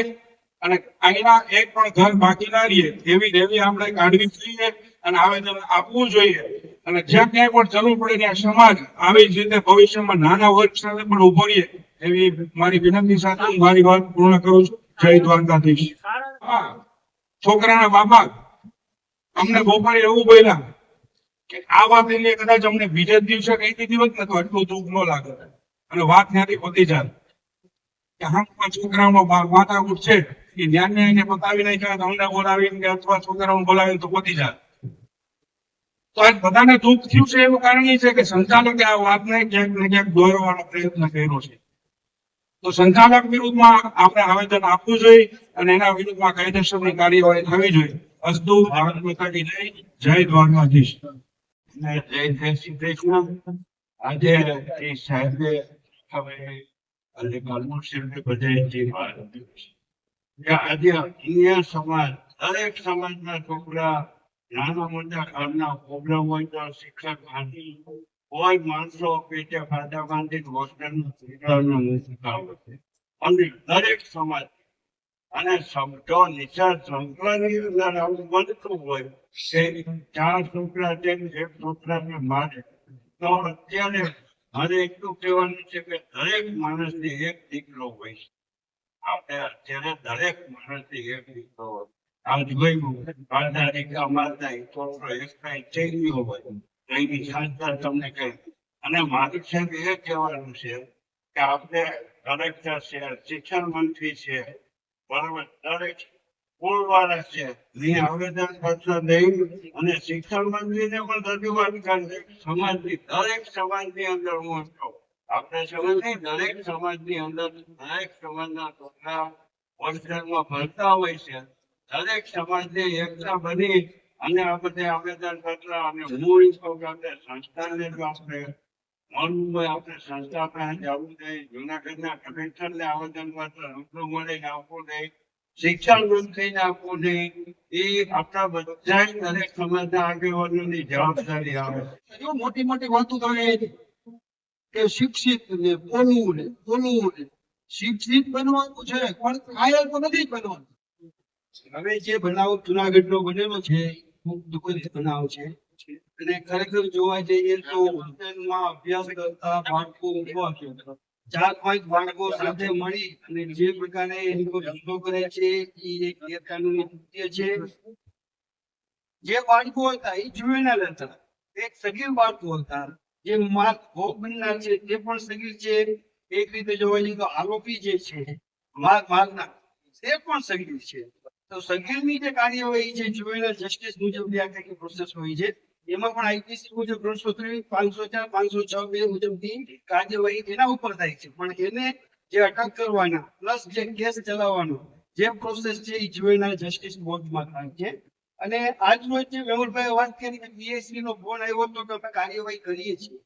અને અહીંના એક પણ ઘર બાકી ના રહે એવી રેલી આપણે કાઢવી જોઈએ અને આવેદન આપવું જોઈએ. અને જ્યાં ક્યાંય પણ જરૂર પડે ત્યાં સમાજ આવી જ રીતે ભવિષ્યમાં નાના વર્ગ સાથે પણ ઉભો રહે એવી મારી વિનંતી સાથે હું મારી વાત પૂર્ણ કરું છું. જય દ્વારકાધીશ. છોકરાના બાપા અમને બપોરે એવું બોલ્યા કે આ વાત એટલે કદાચ અમને બીજે જ દિવસે કહી દીધી હોત ને તો એટલું દુઃખ ન લાગે અને વાત ત્યાંથી પતી જાય કે હા છોકરાઓનો માથાકૂટ છે એ ધ્યાનને એને પતાવી નાખ્યા તો અમને બોલાવીને કે અથવા છોકરાઓને બોલાવીને તો પતી જાય. તો આજ બધાને દુઃખ થયું છે એનું કારણ એ છે કે સંચાલકે આ વાતને ક્યાંક ને ક્યાંક દોરવાનો પ્રયત્ન કર્યો છે. તો સંચાલક વિરુદ્ધમાં આપણે આવેદન આપવું જોઈએ અને એના વિરુદ્ધમાં કાયદેસરની કાર્યવાહી થવી જોઈએ. અસ્તુ ભારત માતા કી જય. જય દ્વારકાધીશ. જય શ્રી કૃષ્ણ. આજે એ સાહેબે હવે અને કલ્મોશીલને બધાએ જે વાત કે આજે અન્ય સમાજ દરેક સમાજના છોકરા નાના મોટા ઘરના પ્રોબ્લેમ હોય તો શિક્ષક બાંધી કોઈ માણસો પેટે ખાધા બાંધી હોસ્ટેલનું શિક્ષણનું આવે છે. અને દરેક સમાજ અને શબ્દો નિશાળ સંકલનની અંદર આવું બનતું હોય કે 4 છોકરા છે એક છોકરાને મારે તો અત્યારે મારે એટલું કહેવાનું છે કે દરેક માણસને એક દીકરો હોય છે. આપણે અત્યારે દરેક માણસને એક દીકરો હોય. આજ જોયું માતા દીકરા માતા છોકરો એક કઈ થઈ ગયો હોય એની સંસ્થા તમને કહી. અને મારું સાહેબ એ કહેવાનું છે કે આપણે કલેક્ટર છે, શિક્ષણ મંત્રી છે, બરાબર દરેક સ્કૂલવાળા છે એ આવેદન પત્ર દઈ અને શિક્ષણ મંત્રીને પણ રજૂઆત કરે. સમાજની દરેક સમાજની અંદર હું છું આપણે સમાજની દરેક સમાજની અંદર દરેક સમાજના છોકરા હોસ્ટેલમાં ભણતા હોય છે. દરેક સમાજની એકતા બની અને આ બધે આવેદન પત્ર અને હું આપણે સંસ્થાને જો આપણે મળવું હોય આપણે સંસ્થા પાસે જવું જોઈએ. જુનાગઢના કલેક્ટરને આવેદન પત્ર રૂબરૂ મળીને આપવું જોઈએ. શિક્ષણ મંત્રીને આપવું જોઈએ. એ આપણા બધા દરેક સમાજના આગેવાનોની જવાબદારી આવે. મોટી મોટી વાતો તમે કે શિક્ષિત ને બોલવું ને શિક્ષિત બનવાનું છે પણ કાયલ તો નથી બનવાનું. હવે જે બનાવ જુનાગઢનો બનેલો છે ખૂબ દુઃખદ બનાવ છે અને ખરેખર જોવા જઈએ તો હોસ્ટેલમાં અભ્યાસ કરતા બાળકો ઉભા છે 4-5 બાળકો સાથે મળી અને જે પ્રકારે એ લોકો ધંધો કરે છે એ એક ગેરકાનૂની કૃત્ય છે. જે બાળકો હતા એ જુવેનાલ હતા, એક સગીર બાળકો હતા. જે ભોગ બનનાર છે તે પણ સગીર છે. એક રીતે જોવા જઈએ તો આરોપી જે છે મારના તે પણ સગીર છે. તો સગીરની જે કાર્યવાહી છે જુવેનાલ જસ્ટિસ મુજબ આખી પ્રોસેસ હોય છે. એમાં પણ આઈપીસી મુજબ 303, 504, 506 બે મુજબની કાર્યવાહી એના ઉપર થાય છે. પણ એને જે અટક કરવાના પ્લસ જે કેસ ચલાવવાનો જે પ્રોસેસ છે એ જુવેનાલ જસ્ટિસ બોર્ડમાં થાય છે. અને આજ રોજ જે મેહુલભાઈ વાત કરી કે પીએસસી નો ફોન આવ્યો તો અમે કાર્યવાહી કરીએ છીએ.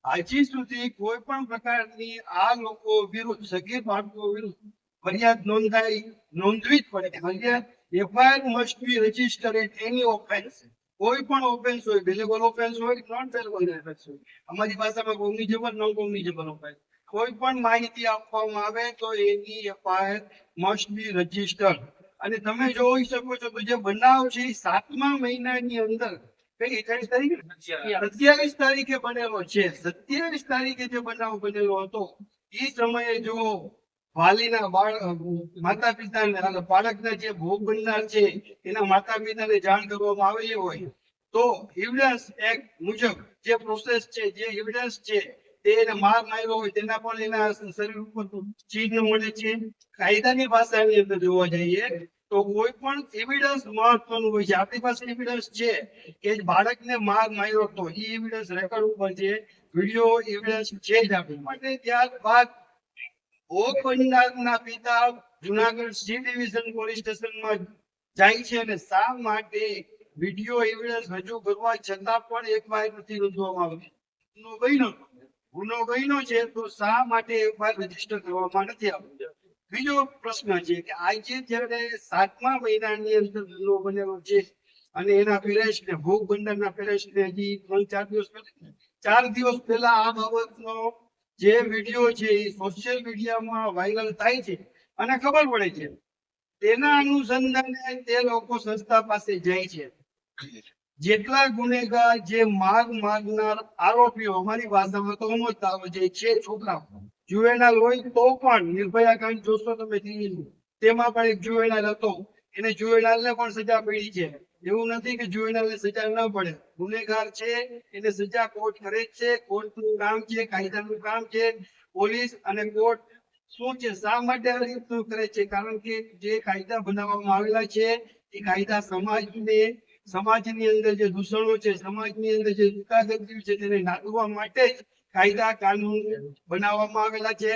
હજી સુધી કોઈ પણ પ્રકારની આ લોકો વિરુદ્ધ સગીર બાળકો વિરુદ્ધ ફરિયાદ નોંધવી જ પડે. ફરિયાદ FIR must be registered in any offense. કોઈ પણ ઓફેન્સ હોય, બેલેબલ ઓફેન્સ હોય, નોન બેલેબલ ઓફેન્સ હોય, અમારી ભાષામાં કોગ્નિઝેબલ નોન કોગ્નિઝેબલ ઓફેન્સ, કોઈ પણ માહિતી આપવામાં આવે તો એની FIR must be registered. અને તમે જોઈ શકો છો તો જે બનાવ છે એ 7મા મહિનાની અંદર કઈ 27 તારીખે બનેલો છે. 27 તારીખે જે બનાવ બનેલો હતો એ સમયે જો વાલીના માતા પિતાને બાળકના જે ભોગ બનનાર છે એના માતા પિતાને જાણ કરવામાં આવેલી હોય તો એવિડન્સ એક્ટ મુજબ જે પ્રોસેસ છે, જે એવિડન્સ છે તે એને માર માર્યો હોય તેના પણ એના શરીર ઉપર ચિહ્ન મળે છે. કાયદાની ભાષાની અંદર જોવા જઈએ તો કોઈ પણ એવિડન્સ મહત્વનું હોય છે. આપણી પાસે એવિડન્સ છે કે બાળકને માર માર્યો તો એ એવિડન્સ રેકોર્ડ ઉપર છે, વિડીયો એવિડન્સ છે જ આપણી માટે. ત્યારબાદ ભોગ બનનારના પિતા જુનાગઢ સી ડિવિઝન પોલીસ સ્ટેશનમાં જાય છે અને શા માટે વિડીયો એવિડન્સ રજૂ કરવા છતાં પણ FIR નથી નોંધવામાં આવ્યો? ગુનો બન્યો છે તો શા માટે FIR રજીસ્ટર કરવામાં નથી આવ્યો? બીજો પ્રશ્ન છે કે આજે જ્યારે 7મા મહિનાની અંદર ગુનો બનેલો છે અને એના પેરેન્ટ્સને ભોગ બનનારના પેરેન્ટ્સને હજી 4 દિવસ પહેલા આ બાબતનો જે વિડીયો છે એ સોશિયલ મીડિયામાં વાયરલ થાય છે અને ખબર પડે છે. તેના અનુસંધાને તે લોકો સંસ્થા પાસે જાય છે. જેટલા ગુનેગાર, જે મારનાર આરોપીઓ, અમારી ભાષામાં તો સમજતા આવે છે છોકરાઓ, જુવેનાલ હોય તો પણ નિર્ભયા કાંડ જોશો તમે ટીવીનું, તેમાં પણ એક જુવેનાલ હતો, એને જુવેનાલને પણ સજા પડી છે. એવું નથી કે જુવેનાલને સજા ન પડે. ગુનેગાર છે એને સજા કોર્ટ કરે જ છે. કોર્ટનું કામ છે, કાયદાનું કામ છે. પોલીસ અને કોર્ટ શું છે, શા માટે આ રીતનું કરે છે? કારણ કે જે કાયદા બનાવવામાં આવેલા છે એ કાયદા સમાજની અંદર જે દૂષણો છે, સમાજની અંદર જે દુકાગંદી છે તેને નાખવા માટે જ કાયદા કાનૂન બનાવવામાં આવેલા છે.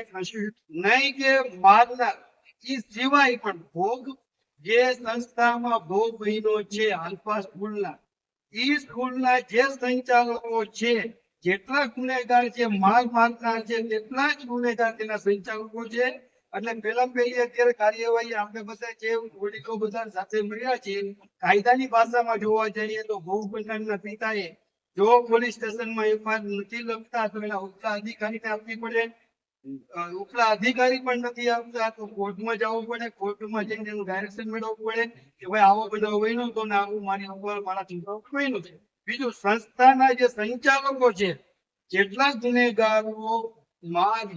નહીં કે મારના એ સિવાય પણ ભોગ જે સંસ્થામાં ભોગ બન્યો છે આલ્ફા સ્કૂલના, એ સ્કૂલના જે સંચાલકો છે, જેટલા ગુનેગાર છે, મારનાર છે, તેટલા જ ગુનેગાર તેના સંચાલકો છે. એટલે પહેલી અત્યારે કાર્યવાહી આપણે બધા જે વડીલો બધા સાથે મળ્યા છે, કાયદાની ભાષામાં જોવા જઈએ તો ભોગ બનનારના પિતાએ જો પોલીસ સ્ટેશનમાં FIR નથી લખતા તો એના ઉપલા અધિકારીને આપવી પડે. ઉપલા અધિકારી પણ નથી આપતા તો કોર્ટમાં જવું પડે. કોર્ટમાં જઈને એનું ડાયરેક્શન મેળવવું પડે કે ભાઈ આવો બનાવ બન્યો તો ને આવું મારી ઉપર મારા છોકરાઓ બન્યું છે. બીજું, સંસ્થાના જે સંચાલકો છે, જેટલા ગુનેગારો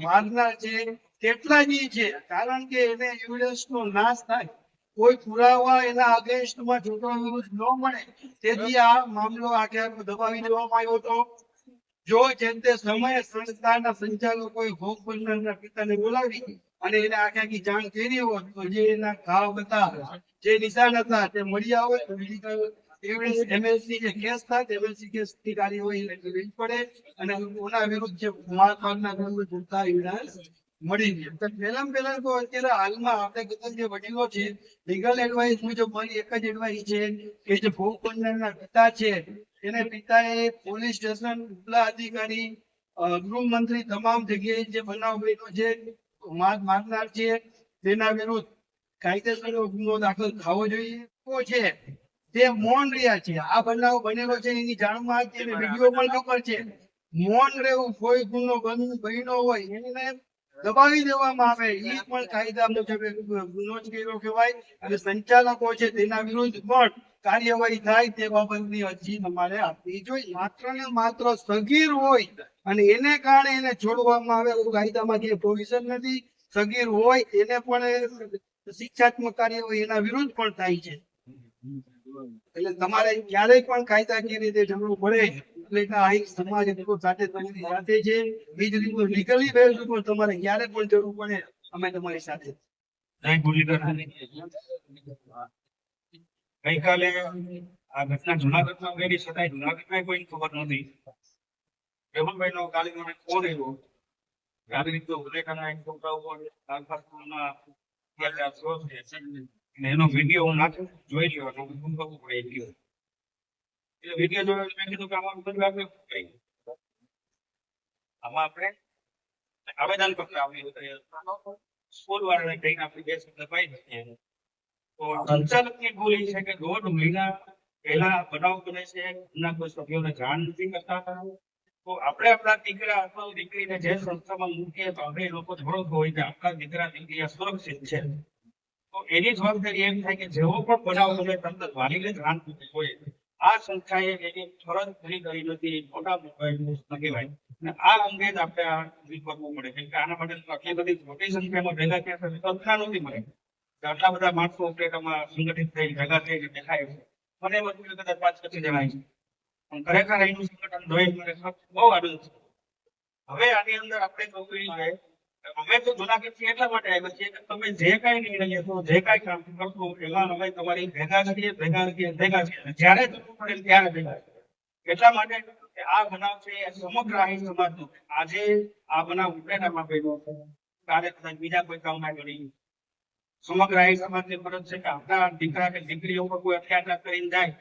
મારનાર છે તેટલા જ છે. કારણ કે એને એવિડન્સનો નાશ થાય, કોઈ પુરાવા એના અગેન્સ્ટમાં છોકરા વિરુદ્ધ ન મળે, તેથી આ મામલો આખે દબાવી દેવામાં આવ્યો હતો. જો જે તે સમયે સંસ્થાના સંચાલકોએ ભોગ બનનારના પિતાને બોલાવી અને એને આખી જાણ કરી હોત તો જે એના ઘાવ હતા, જે નિશાન હતા તે મળી આવે તો એવિડન્સ MLC જે કેસ થાય MLC કેસની કાર્યવાહી લેવી પડે અને ઓના વિરુદ્ધ જે મારનારના વિરુદ્ધ પૂરતા એવિડન્સ મળી ગયા. પહેલા તો અત્યારે હાલમાં આપણે બધા જે વડીલો છે, લીગલ એડવાઇસ મુજબ મારી એક જ એડવાઇસ છે કે જે ભોગ બનનારના પિતા છે એને પિતાએ પોલીસ સ્ટેશન, ઉપલા અધિકારી, ગૃહમંત્રી તમામ જગ્યાએ જે બનાવ બન્યો છે, મારનાર છે તેના વિરુદ્ધ કાયદેસરનો ગુનો દાખલ થવો જોઈએ. તો છે તે મૌન રહ્યા છે. આ બનાવ બનેલો છે એની જાણમાં હતી અને વિડીયો પણ ખબર છે. મૌન રહેવું, કોઈ ગુનો બન્યો હોય એને દબાવી દેવામાં આવે એ પણ કાયદા મુજબ ગુનો જ કર્યો કહેવાય અને સંચાલકો છે તેના વિરુદ્ધ પણ કાર્યવાહી થાય તે બાબતની અરજી તમારે આપવી જોઈએ. માત્ર ને માત્ર સગીર હોય અને એને કારણે એને છોડવામાં આવે એવું કાયદામાં જે પ્રોવિઝન નથી. સગીર હોય એને પણ શિક્ષાત્મક કાર્યવાહી એના વિરુદ્ધ પણ થાય છે. એટલે તમારે ક્યારેય પણ કાયદાકીય રીતે જરૂર પડે એટલે આ એક સમાજ સાથે તમારી સાથે છે. બીજી રીતનું લીગલી બેઝ ઉપર તમારે ક્યારે પણ જરૂર પડે અમે તમારી સાથે. ગઈકાલે આ ઘટના જુનાગઢમાં બની, છતાંય જુનાગઢમાં કોઈ ખબર નથી. રેમનભાઈ નો કાલે મને ફોન આવ્યો, આવી રીતે ઉલ્લેખના એક છોકરા ઉપર આલ્ફા સ્કૂલમાં એનો વિડીયો હું નાખું જોઈ લ્યો અને હું ખબર પડે એ વિડીયો જોયો. મેં કીધું કે આમાં બધું આપણે આમાં આપણે આવેદન પત્ર આપ્યું સ્કૂલ વાળાને કહીને આપણે 2 શબ્દ પાઈ દઈએ. તો સંચાલકની ભૂલ એ છે કે 1.5 મહિના પહેલા બનાવ બને છે, એમના કોઈ સભ્યોને જાણ નથી કરતા. તો આપણે આપણા દીકરા અથવા દીકરીને જે સંસ્થામાં મૂકીએ તો આપણે એ લોકો થોડોક હોય કે આપણા દીકરા દીકરી સુરક્ષિત છે. તો એની જવાબદારી એમ થાય કે જેવો પણ બનાવ બને તરત વાલીને જાણ કરવી જોઈએ. આ સંસ્થાએ એની ફરજ પૂરી કરી નથી, મોટા કહેવાય. અને આ અંગે જ આપણે આ કરવું પડે, કેમ કે આના માટે આટલી બધી મોટી સંખ્યામાં ભેગા થયા છે, કલ્પના નથી મળે આટલા બધા માણસો ઓપરેટરમાં સંગઠિત થઈ ભેગા થઈ દેખાય છે. મને એમ હતું કે કદાચ 5-25 જણા છે, પણ ખરેખર એનું સંગઠન જોઈ મને બહુ આનંદ છે. હવે આની અંદર આપણે નોકરી છે, અમે તો જુનાગઢથી એટલા માટે આવ્યા છીએ કે તમે જે કાંઈ નિર્ણય લેશો, જે કાંઈ કામ કરશો એમાં અમે તમારી ભેગા છીએ. જ્યારે જરૂર પડે ત્યારે ભેગા છીએ. એટલા માટે કે આ બનાવ છે એ સમગ્ર આહિર સમાજનો. આજે આ બનાવ ઉપલેટામાં બન્યો છે, કાલે કદાચ બીજા કોઈ કામમાં કરી. સમગ્ર આહિર સમાજની ફરજ છે કે આપણા દીકરા કે દીકરીઓ પર કોઈ અત્યાચાર કરીને જાય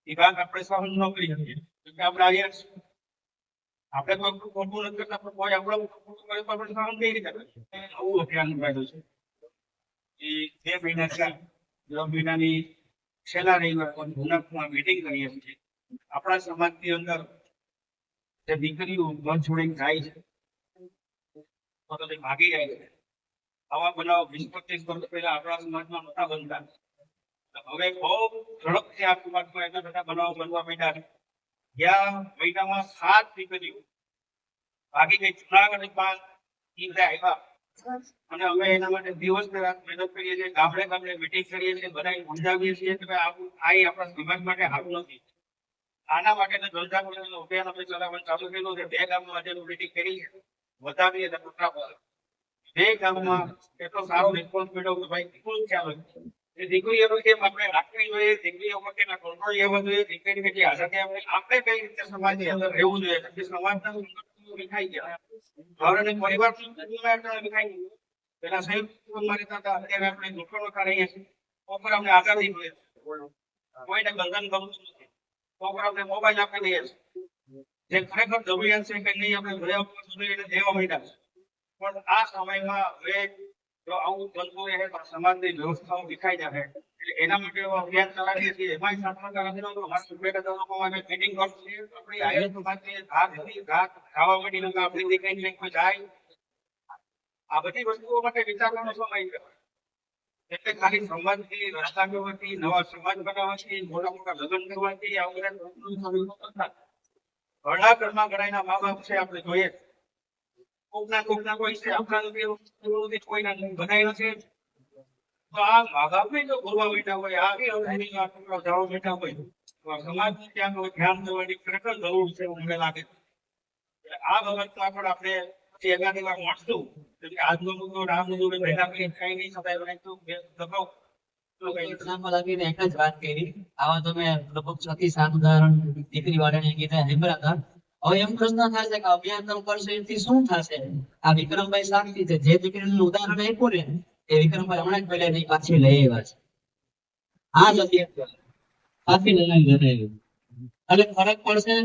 એ વાત આપણે સહન ન કરી શકીએ, કે આપણે અહીંયા આપણે કોઈ ખોટું નથી કરતા, પણ કોઈ આપણે ખોટું કરે તો આપણે સહન કઈ રીતે કરીએ. આવું અભિયાન ફાયદો છે. એ 2 મહિના છે, 2 મહિનાની છેલ્લા રવિવાર જૂનાગઢમાં મીટિંગ કરીએ છીએ. આપણા સમાજની અંદર જે દીકરીઓ ઘર છોડીને જાય છે, પોતાની ભાગી જાય છે, આવા બનાવ 20-25 વર્ષ પહેલા આપણા સમાજમાં નહોતા બનતા. હવે બહુ ઝડપથી આ સમાજમાં એટલા બધા બનાવો બનવા માંડ્યા છે. ગયા મહિનામાં 7 દીકરીઓ ભાગી ગઈ. જુનાગઢમાં આવ્યા અને અમે એના માટે દિવસ ને રાત મહેનત કરીએ છીએ, ગામડે ગામડે મીટિંગ કરીએ છીએ, બધાને સમજાવીએ છીએ કે ભાઈ આ આપણા સમાજ માટે સારું નથી. આના માટે જલસા અભિયાન આપણે ચલાવવાનું ચાલુ કર્યું છે. 2 ગામમાં આજે મીટિંગ કરી છે, વધાવીએ તો 2 ગામમાં એટલો સારો રિસ્પોન્સ મળ્યો કે ભાઈ બિલકુલ ખ્યાલ નથી. દીકરીઓ કેમ આપણે રાખવી જોઈએ, દીકરીઓ પ્રત્યેના કંટ્રોલ લેવા જોઈએ, દીકરી કેટલી આઝાદી આપણે કઈ રીતે સમાજની અંદર રહેવું જોઈએ, કે સમાજના વિખાઈ ગયા. ઘર પરિવાર વિખાઈ ગયું. પેલા સંયુક્ત કુટુંબમાં રહેતા હતા, અત્યારે આપણે દુઃખમાં રહીએ છીએ. ઉપર અમને આઝાદી મળે છે, કોઈને બંધન ગમતું નથી. ઉપર અમને મોબાઈલ આપી દઈએ છીએ, જે ખરેખર જરૂરિયાત છે કે નહીં આપણે જોયા સુધી એને દેવા માંડ્યા છે. પણ આ સમયમાં હવે જો આવું બનતું રહે તો સમાજની વ્યવસ્થાઓ વિખાઈ જાય. એટલે એના માટે અભિયાન ચલાવીએ છીએ. એમાં મીટિંગ આપણી આયર સમાજની ઘાત ખાવા માંડીને આપણી દીકરીને કોઈ જાય, આ બધી વસ્તુઓ માટે વિચારવાનો સમય છે. એટલે ખાલી સમાજની રચના કરવાથી, નવા સમાજ બનાવવાથી, મોટા મોટા લગ્ન કરવાથી આ બધા ઘણા ઘરમાં ઘણા મા બાપ છે આપણે જોઈએ, કોકના કોઈ છે, આપણા કોઈના બનાવી નથી. તો આ મા બાપ ને જો ભૂલવા બેઠા હોય, આ જવા બેઠા હોય, તો સમાજને ત્યાં ધ્યાન દેવાની ખરેખર જરૂર છે એવું મને લાગે છે. આ બાબતમાં પણ આપણે પછી એકાદી વાર વાંચશું. આજનો મુદ્દો રામ મુદ્દો ભેગા કરી કઈ નહીં છતાં એક્ઝામ્પલ આપીને એક જ વાત કરી. આવા તમે લગભગ 6 થી 7 ઉદાહરણ દીકરી વાળાને કીધા હતા. હવે એમ પ્રશ્ન થશે કે અભિયાન તમે કરશો એથી શું થશે? આ વિક્રમભાઈ સાક્ષી છે, જે દીકરીનું ઉદાહરણ આપ્યું ને એ વિક્રમભાઈ હમણાં જ પહેલા એની પાછી લઈ આવ્યા છે. આ જ અભિયાન પાછી લઈ આવ્યું એટલે ફરક પડશે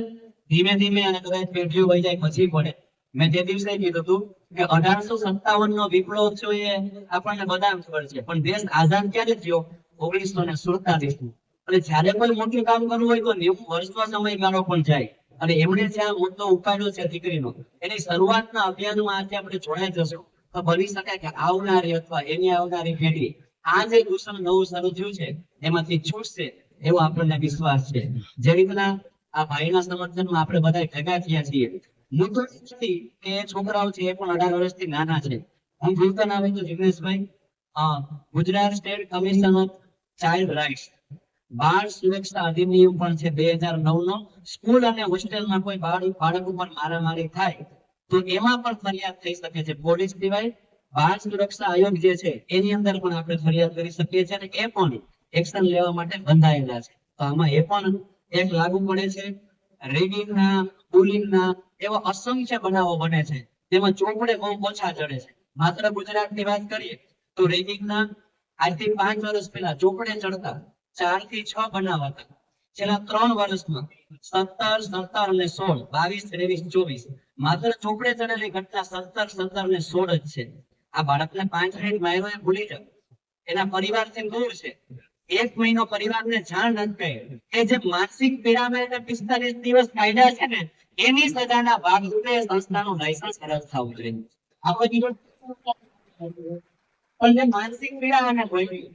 ધીમે ધીમે, અને કદાચ પેઢીઓ વહી જાય પછી પડે. મેં તે દિવસે કીધું હતું કે 1857 નો વિપ્લવ થયો એ આપણને બધા ખબર છે, પણ દેશ આઝાદ ક્યારે થયો? 1947. અને જયારે કોઈ મોટું કામ કરવું હોય તો 90 વર્ષનો સમયગાળો પણ જાય. અને એમણે જે આ મુદ્દો ઉપાડ્યો છે દીકરીનો, એની શરૂઆતના અભિયાનમાં આજે આપણે જોડાઈ જશું તો બની શકે કે આવનારી અથવા એની આવનારી પેઢી આ જે દૂષણ નવું શરૂ થયું છે એમાંથી છૂટશે એવો આપણને વિશ્વાસ છે. જે રીતના આ ભાઈના સમર્થનમાં આપણે બધા ભેગા થયા છીએ, મુદ્દો નથી કે છોકરાઓ છે એ પણ 18 વર્ષથી નાના છે. હું ભૂલતા ના હોય તો જિગ્નેશભાઈ, Gujarat state commission of child rights બાળ સુરક્ષા અધિનિયમ પણ છે 2009 નો. સ્કૂલ અને હોસ્ટેલમાં કોઈ બાળક ઉપર મારામારી થાય તો એમાં પણ ફરિયાદ થઈ શકે છે. પોલીસ સિવાય બાળ સુરક્ષા આયોગ જે છે એની અંદર પણ આપણે ફરિયાદ કરી શકીએ છીએ, અને એ પણ એક્શન લેવા માટે બંધાયેલા છે. તો આમાં એ પણ એક લાગુ પડે છે. રેગિંગના, બુલિંગના એવા અસંખ્ય બનાવો બને છે, તેમાં ચોપડે બહુ ઓછા ચડે છે. માત્ર ગુજરાતની વાત કરીએ તો રેગિંગના આજથી 5 વર્ષ પહેલા ચોપડે ચડતા 4 થી 6 બનાવ હતા. છેલ્લા 3 વર્ષમાં 17, 17 અને 16, 22, 23, 24 માત્ર ચોપડે ચડેલી ઘટના 17, 17 ને 16 જ છે. આ બાળકને 5 મિનિટ માર્યો એ ભૂલી જાવ, એના પરિવારથી દૂર છે, 1 મહિનો પરિવારને જાણ નથી થઈ, એ જે માનસિક પીડામાં એને 45 દિવસ કાઢ્યા છે ને, એની સજાના ભાગરૂપે સંસ્થાનું લાયસન્સ રદ થવું જોઈએ. આપણે કીધું પણ જે માનસિક પીડા અને ભોગવી,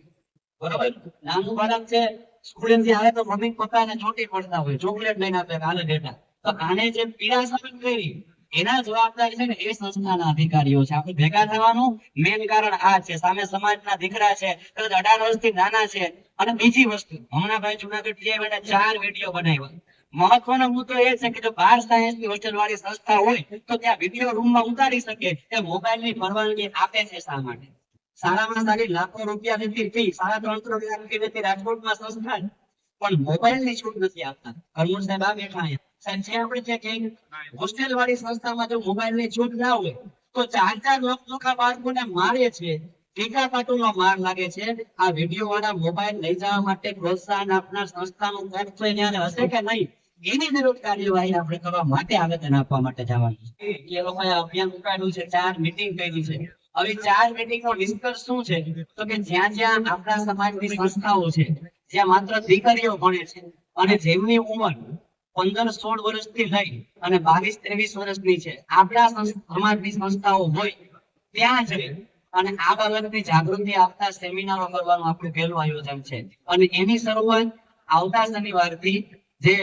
બરોબર, નાનું બાળક છે, સ્કૂલેથી આવે તો મમ્મી પપ્પાને ચોટી પડતા હોય, ચોકલેટ લઈને આપે, હાલે બેટા. તો આને જે પીડા સહન કરી એના જવાબદાર છે ને એ સંસ્થાના અધિકારીઓ છે. આપણે ભેગા થવાનું મેન કારણ આ છે. સામે સમાજના દીકરા છે, કદાચ 18 વર્ષથી નાના છે. અને બીજી વસ્તુ, હમણાં ભાઈ જુનાગઢ જે બેટા 4 વિડીયો બનાવ્યા. મહત્વનો મુદ્દો એ છે કે જો 12 સાયન્સની હોસ્ટેલ વાળી સંસ્થા હોય તો ત્યાં વિડીયો રૂમમાં ઉતારી શકે, એ મોબાઈલની પરવાનગી આપે છે શા માટે? સારામાં સારી લાખો રૂપિયા લેતી ફી, 3.5 લાખ લેતી રાજકોટમાં સંસ્થા છે, પણ મોબાઈલની છૂટ નથી આપતા. કરમુર સાહેબ આ બેઠા અહીંયા સાહેબ છે, આપણે જે કે હોસ્ટેલ વાળી સંસ્થામાં જો મોબાઈલની છૂટ ના હોય તો 4 લોકોના બાળકોને મારે છે, ટીકા કાટુનો માર લાગે છે. આ વિડીયો વાળા મોબાઈલ લઈ જવા માટે પ્રોત્સાહન આપનાર સંસ્થાનું કોર્ટ તો એને હશે કે નહીં, એની વિરુદ્ધ કાર્યવાહી આપણે કરવા માટે આવેદન આપવા માટે જવાનું છે. એ લોકોએ અભિયાન ઉપાડ્યું છે, 4 મીટિંગ કરી છે. હવે 4 મીટિંગ નો નિષ્કર્ષ શું છે તો કે જ્યાં જ્યાં આપણા સમાજની સંસ્થાઓ છે, જ્યાં માત્ર દીકરીઓ ભણે છે અને જેમની ઉંમર 15-16 વર્ષથી લઈ અને 22-23 વર્ષની છે, આપણા સમાજની સંસ્થાઓ હોય ત્યાં જઈ અને આ બાબતની જાગૃતિ આપતા સેમિનારો કરવાનું આપણું પહેલું આયોજન છે. અને એની શરૂઆત આવતા શનિવારથી જે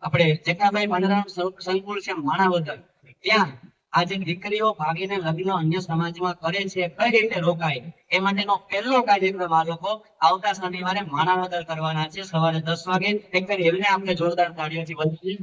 આપણે જેકાભાઈ મંડરામ સંકુલ છે માણાવદર, ત્યાં આજે દીકરીઓ ભાગીને લગ્ન અન્ય સમાજમાં કરે છે, કઈ રીતે રોકાય એ માટેનો પહેલો કાર્યક્રમ આ લોકો આવતા શનિવારે માણાવદર કરવાના છે, સવારે 10 વાગે. એક એમને આપણે જોરદાર તાળીઓથી વધાવીએ.